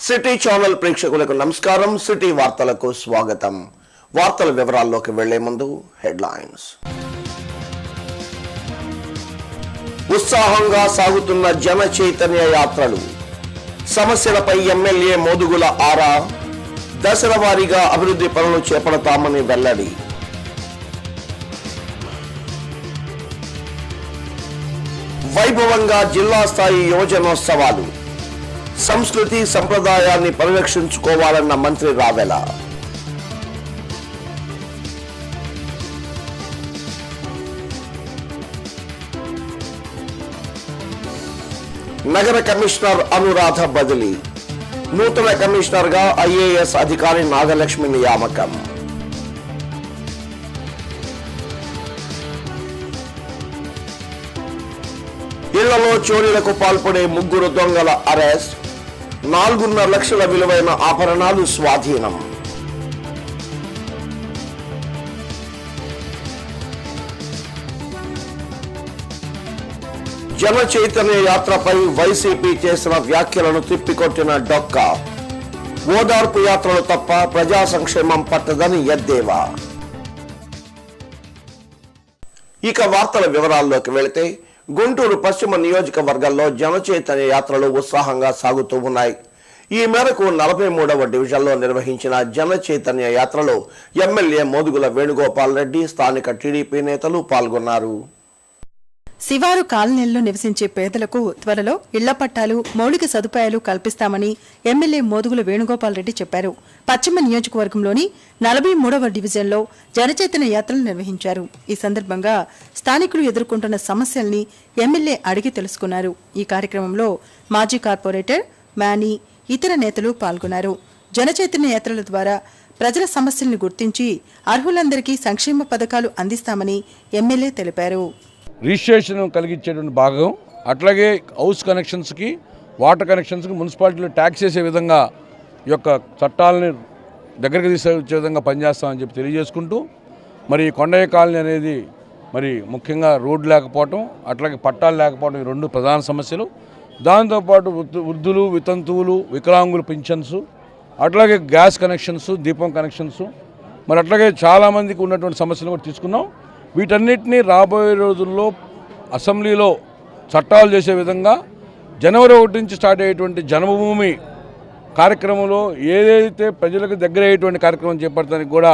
City channel ప్రేక్షకులకు నమస్కారం. City వార్తలకు స్వాగతం. వార్తల వివరాల్లోకి వెళ్లే ముందు హెడ్లైన్స్. ఉత్సాహంగా సాగుతున్న జన చైతన్య యాత్రలు. సమస్యలపై ఎమ్మెల్యే మోదుగుల ఆరా. దశల వారీగా అభివృద్ధి పనులు చేపడతామని వెల్లడి. వైభవంగా జిల్లా స్థాయి యువజనోత్సవాలు. సంస్కృతి సంప్రదాయాన్ని పరిరక్షించుకోవాలన్న మంత్రి రావెల. నగర కమిషనర్ అనురాధ బదిలీ. నూతన కమిషనర్ గా ఐఏఎస్ అధికారి నాగలక్ష్మి నియామకం. ఇళ్లలో చోరీలకు పాల్పడే 3 దొంగల అరెస్ట్. 4.5 లక్షల విలువైన ఆభరణాలు స్వాధీనం. జన చైతన్య యాత్రపై వైసీపీ చేసిన వ్యాఖ్యలను తిప్పికొట్టిన డొక్కా. ఓదార్పు యాత్రలు తప్ప ప్రజా సంక్షేమం పట్టదని ఎద్దేవా. ఇక వార్తల వివరాల్లోకి వెళితే, గుంటూరు పశ్చిమ నియోజకవర్గంలో జన చైతన్య యాత్రలు ఉత్సాహంగా సాగుతూ ఉన్నాయి. ఈ మేరకు 43వ డివిజన్లో నిర్వహించిన జన చైతన్య యాత్రలో ఎమ్మెల్యే మోదుగుల వేణుగోపాల్ రెడ్డి, స్థానిక టీడీపీ నేతలు పాల్గొన్నారు. శివారు కాలనీల్లో నివసించే పేదలకు త్వరలో ఇళ్ల పట్టాలు, మౌలిక సదుపాయాలు కల్పిస్తామని ఎమ్మెల్యే మోదుగుల వేణుగోపాల్ రెడ్డి చెప్పారు. పశ్చిమ నియోజకవర్గంలోని 43వ డివిజన్లో జనచైతన్య యాత్రలు నిర్వహించారు. ఈ సందర్భంగా స్థానికులు ఎదుర్కొంటున్న సమస్యల్ని ఎమ్మెల్యే అడిగి తెలుసుకున్నారు. ఈ కార్యక్రమంలో మాజీ కార్పొరేటర్ మానీ, ఇతర నేతలు పాల్గొన్నారు. జనచైతన్య యాత్రల ద్వారా ప్రజల సమస్యల్ని గుర్తించి అర్హులందరికీ సంక్షేమ పథకాలు అందిస్తామని ఎమ్మెల్యే తెలిపారు. రిజిస్ట్రేషన్ కలిగించేటువంటి భాగం, అట్లాగే హౌస్ కనెక్షన్స్కి, వాటర్ కనెక్షన్స్కి మున్సిపాలిటీలో ట్యాక్స్ చేసే విధంగా ఈ యొక్క చట్టాలని దగ్గరికి తీసుకొచ్చే విధంగా పనిచేస్తామని చెప్పి తెలియజేసుకుంటూ, మరి కొండయ్య కాలనీ అనేది మరి ముఖ్యంగా రోడ్డు లేకపోవటం, అట్లాగే పట్టాలు లేకపోవడం, ఈ 2 ప్రధాన సమస్యలు. దాంతోపాటు వృద్ధులు, వితంతువులు, వికలాంగులు పింఛన్స్, అట్లాగే గ్యాస్ కనెక్షన్స్, దీపం కనెక్షన్స్, మరి అట్లాగే చాలామందికి ఉన్నటువంటి సమస్యలు కూడా తీసుకున్నాం. వీటన్నిటినీ రాబోయే రోజుల్లో అసెంబ్లీలో చట్టాలు చేసే విధంగా జనవరి 1 నుంచి స్టార్ట్ అయ్యేటువంటి జన్మభూమి కార్యక్రమంలో ఏదైతే ప్రజలకు దగ్గర అయ్యేటువంటి కార్యక్రమం చేపడటానికి కూడా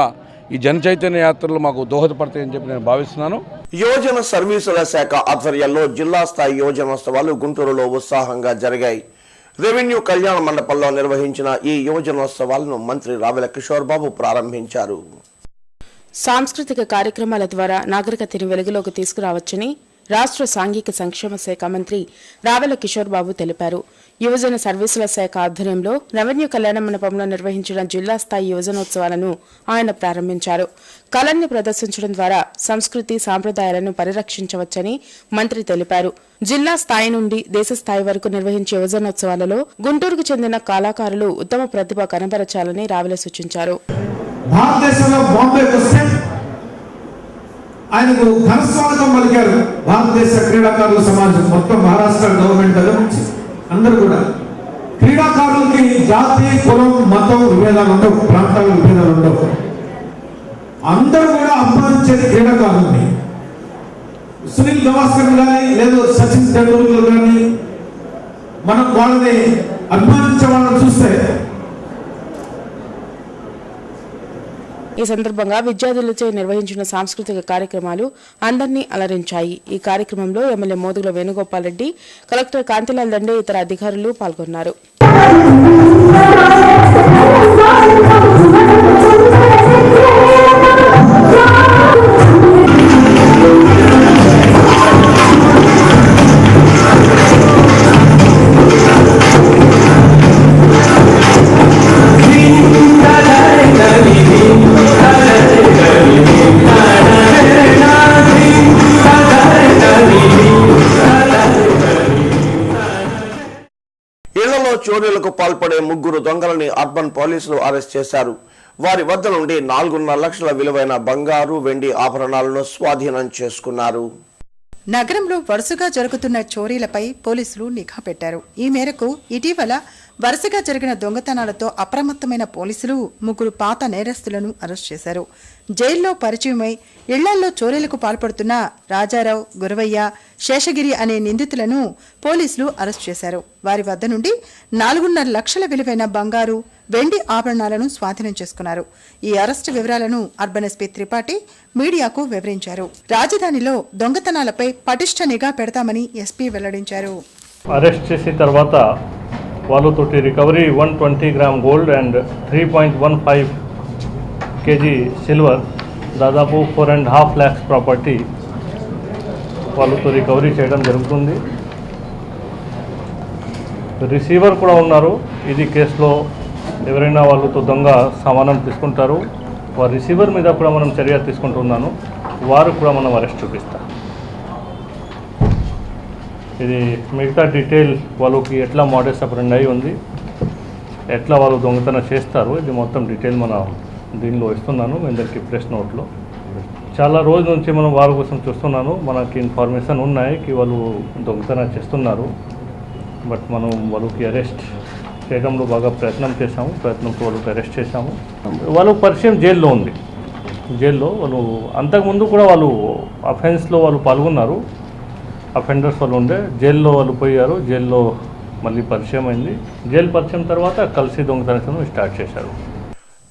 ఈ జన చైతన్య యాత్రలు మాకు దోహదపడతాయని చెప్పి నేను భావిస్తున్నాను. యువజన సర్వీసుల శాఖ ఆధ్వర్యంలో జిల్లా స్థాయి యువజనోత్సవాలు గుంటూరులో ఉత్సాహంగా జరిగాయి. రెవెన్యూ కళ్యాణ మండపంలో నిర్వహించిన ఈ యువజనోత్సవాలను మంత్రి రావెల కిషోర్ బాబు ప్రారంభించారు. సాంస్కృతిక కార్యక్రమాల ద్వారా నాగరికతని వెలుగులోకి తీసుకురావచ్చని రాష్ట్ర సాంఘిక సంక్షేమ శాఖ మంత్రి రావెల కిషోర్ బాబు తెలిపారు. యువజన సర్వీసుల శాఖ ఆధ్వర్యంలో రెవెన్యూ కళ్యాణ మండపంలో నిర్వహించిన జిల్లా స్థాయి యువజనోత్సవాలను ఆయన ప్రారంభించారు. కళల్ని ప్రదర్శించడం ద్వారా సంస్కృతి సాంప్రదాయాలను పరిరక్షించవచ్చని మంత్రి తెలిపారు. జిల్లా స్థాయి నుండి దేశ స్థాయి వరకు నిర్వహించే యువజనోత్సవాలలో గుంటూరుకు చెందిన కళాకారులు ఉత్తమ ప్రతిభ కనబరచాలని రావెల సూచించారు. భారతదేశంలో బాంబేకి వస్తే ఆయనకు ఘనస్వాగతం పలికారు భారతదేశ క్రీడాకారుల సమాజం మొత్తం, మహారాష్ట్ర గవర్నమెంట్ దగ్గర నుంచి అందరూ కూడా. క్రీడాకారులకి జాతి, కులం, మతం విభేదాలు ఉండవు, ప్రాంతాల విభేదాలు ఉండవు. అందరూ కూడా అభిమానించేది క్రీడాకారుల్ని. సునీల్ గవాస్కర్ కానీ లేదా సచిన్ టెండూల్కర్ కానీ మనం వాళ్ళని అభిమానించే వాళ్ళని చూస్తే. ఈ సందర్భంగా విద్యార్థులచే నిర్వహించిన సాంస్కృతిక కార్యక్రమాలు అందరినీ అలరించాయి. ఈ కార్యక్రమంలో ఎమ్మెల్యే మోదుగుల వేణుగోపాల్ రెడ్డి, కలెక్టర్ కాంతిలాల్ దండే, ఇతర అధికారులు పాల్గొన్నారు. చోరీలకు పాల్పడే 3 దొంగలని అర్బన్ పోలీసులు అరెస్ట్ చేశారు. వారి వద్ద నుండి 4.5 లక్షల విలువైన బంగారు, వెండి ఆభరణాలను స్వాధీనం చేసుకున్నారు. నగరంలో వరుసగా జరుగుతున్న చోరీలపై పోలీసులు నిఘా పెట్టారు. ఈ మేరకు ఇటీవల వరుసగా జరిగిన దొంగతనాలతో అప్రమత్తమైన పోలీసులు 3 పాత నేరస్తులను అరెస్ట్ చేశారు. జైల్లో పరిచయమై ఇళ్లల్లో చోరీలకు పాల్పడుతున్న రాజారావు, గురవయ్య, శేషగిరి అనే నిందితులను పోలీసులు అరెస్ట్ చేశారు. వారి వద్ద నుండి 4.5 లక్షల విలువైన బంగారు, వెండి ఆభరణాలను స్వాధీనం చేసుకున్నారు. ఈ అరెస్టు వివరాలను అర్బన్ ఎస్పీ త్రిపాఠి మీడియాకు వివరించారు. రాజధానిలో దొంగతనాలపై పటిష్ట నిఘా పెడతామని ఎస్పీ వెల్లడించారు. అరెస్ట్ చేసిన తర్వాత వాళ్ళతోటి recovery 120 gram gold and 3.15 kg silver, దాదాపు 4.5 lakhs ప్రాపర్టీ వాళ్ళతో రికవరీ చేయడం జరుగుతుంది. రిసీవర్ కూడా ఉన్నారు. ఇది కేసులో ఎవరైనా వాళ్ళతో దొంగ సామానం తీసుకుంటారు, వారి రిసీవర్ మీద కూడా మనం చర్య తీసుకుంటున్నాను. వారు కూడా మనం అరెస్ట్ చూపిస్తాం. ఇది మిగతా డీటెయిల్ వాళ్ళకి ఎట్లా మోడస్ ఆపరెండి ఉంది, ఎట్లా వాళ్ళు దొంగతనం చేస్తారు, ఇది మొత్తం డీటెయిల్ మనం దీనిలో ఇస్తున్నాను మీ అందరికీ ప్రెస్ నోట్లో. చాలా రోజుల నుంచి మనం వారి కోసం చూస్తున్నాను. మనకి ఇన్ఫర్మేషన్ ఉన్నాయి కి వాళ్ళు దొంగతనం చేస్తున్నారు. బట్ మనం వాళ్ళకి అరెస్ట్ చేయడంలో బాగా ప్రయత్నంతో వాళ్ళకి అరెస్ట్ చేశాము. వాళ్ళకు పరిచయం జైల్లో ఉంది. జైల్లో వాళ్ళు అంతకుముందు కూడా వాళ్ళు అఫెన్స్లో వాళ్ళు పాల్గొన్నారు. అఫెండర్స్ వాళ్ళు ఉండే జైల్లో వాళ్ళు పోయారు. జైల్లో మళ్ళీ పరిచయం అయింది. జైలు పరిచయం తర్వాత కలిసి దొంగతనం స్టార్ట్ చేశారు.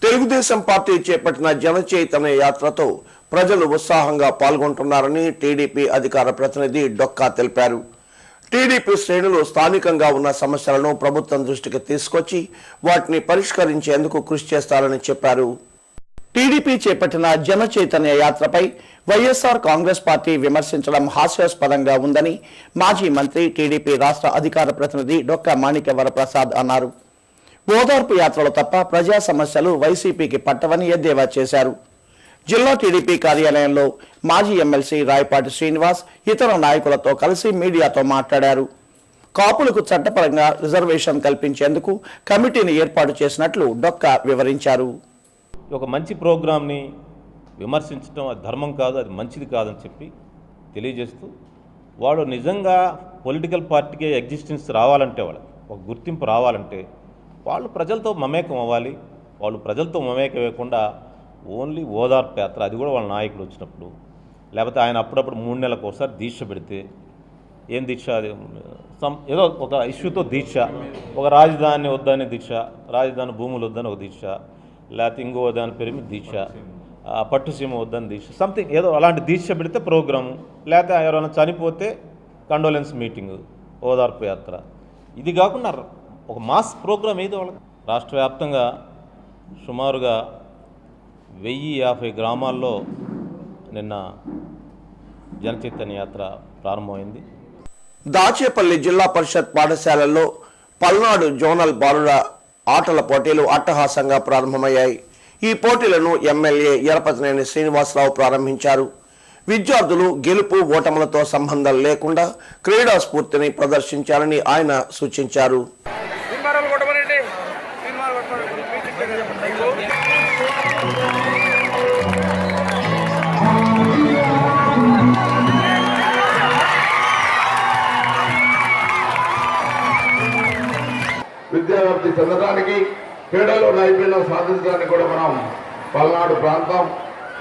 తెలుగుదేశం పార్టీ చేపట్టిన జన చైతన్య యాత్రతో ప్రజలు ఉత్సాహంగా పాల్గొంటున్నారని టీడీపీ అధికార ప్రతినిధి డొక్కా తెలిపారు. టీడీపీ శ్రేణులు స్థానికంగా ఉన్న సమస్యలను ప్రభుత్వం దృష్టికి తీసుకొచ్చి వాటిని పరిష్కరించేందుకు కృషి చేస్తారని చెప్పారు. టీడీపీ చేపట్టిన జన చైతన్య యాత్రపై వైఎస్ఆర్ కాంగ్రెస్ పార్టీ విమర్శించడం హాస్యాస్పదంగా ఉందని మాజీ మంత్రి టీడీపీ రాష్ట్ర అధికార ప్రతినిధి డొక్కా మాణిక్య వరప్రసాద్ అన్నారు. ఓదార్పు యాత్రలు తప్ప ప్రజా సమస్యలు వైసీపీకి పట్టవని ఎద్దేవా చేశారు. జిల్లా టీడీపీ కార్యాలయంలో మాజీ ఎమ్మెల్సీ రాయపాటి శ్రీనివాస్ ఇతర నాయకులతో కలిసి మీడియాతో మాట్లాడారు. కాపులకు చట్టపరంగా రిజర్వేషన్ కల్పించేందుకు కమిటీని ఏర్పాటు చేసినట్లు డొక్కా వివరించారు. ఒక మంచి ప్రోగ్రామ్ని విమర్శించడం అది ధర్మం కాదు, అది మంచిది కాదని చెప్పి తెలియజేస్తూ, వాడు నిజంగా పొలిటికల్ పార్టీకే ఎగ్జిస్టెన్స్ రావాలంటే, వాళ్ళకి ఒక గుర్తింపు రావాలంటే వాళ్ళు ప్రజలతో మమేకం అవ్వాలి. వాళ్ళు ప్రజలతో మమేకం అవ్వకుండా ఓన్లీ ఓదార్పు యాత్ర, అది కూడా వాళ్ళ నాయకుడు వచ్చినప్పుడు, లేకపోతే ఆయన అప్పుడప్పుడు 3 నెలలకు ఒకసారి దీక్ష పెడితే, ఏం దీక్ష అది ఏదో ఒక ఇష్యూతో దీక్ష, ఒక రాజధాని వద్దని దీక్ష, రాజధాని భూములు వద్దని ఒక దీక్ష, లేకపోతే ఇంకో దాని పేరు మీద దీక్ష, పట్టుసీమ వద్దని దీక్ష, సంథింగ్ ఏదో అలాంటి దీక్ష పెడితే ప్రోగ్రాము, లేకపోతే ఎవరైనా చనిపోతే కండోలెన్స్ మీటింగు, ఓదార్పు యాత్ర, ఇది కాకుండా ఒక మాస్ ప్రోగ్రామ్ ఏదో వాళ్ళకి. రాష్ట్ర వ్యాప్తంగా సుమారుగా 1050 గ్రామాల్లో నిన్న జనచైతన్య యాత్ర ప్రారంభమైంది. దాచేపల్లి జిల్లా పరిషత్ పాఠశాలల్లో పల్నాడు జోనల్ బాలుర ఆటల పోటీలు అట్టహాసంగా ప్రారంభమయ్యాయి. ఈ పోటీలను ఎమ్మెల్యే ఎరపతినేని శ్రీనివాసరావు ప్రారంభించారు. విద్యార్థులు గెలుపు ఓటములతో సంబంధం లేకుండా క్రీడా స్ఫూర్తిని ప్రదర్శించాలని ఆయన సూచించారు. విద్యావ్యాప్తి చెందడానికి, క్రీడలో నైపుణ్యం సాధించడానికి కూడా మనం పల్నాడు ప్రాంతం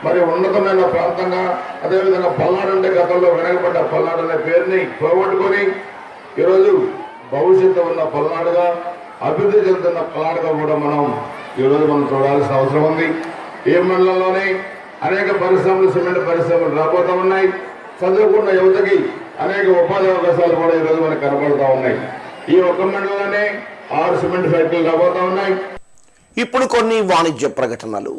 మరి ఉన్నతమైన ప్రాంతంగా, అదేవిధంగా పల్నాడు అంటే గతంలో వెనకబడ్డ పల్నాడు అనే పేరుని పోగొట్టుకొని ఈరోజు భవిష్యత్తు ఉన్న పల్నాడుగా, అభివృద్ధి చెందుతున్న పల్నాడుగా కూడా మనం ఈరోజు మనం చూడాల్సిన అవసరం ఉంది. ఈ మండలంలోనే అనేక పరిశ్రమలు, సిమెంట్ పరిశ్రమలు రాబోతూ ఉన్నాయి. చదువుకున్న యువతకి అనేక ఉపాధి అవకాశాలు కూడా ఈరోజు మనకు కనబడుతూ ఉన్నాయి. ఈ ఒక్క మండలంలోనే 6 సిమెంట్ ఫ్యాక్టరీలు రాబోతూ ఉన్నాయి. ఇప్పుడు కొన్ని వాణిజ్య ప్రకటనలు.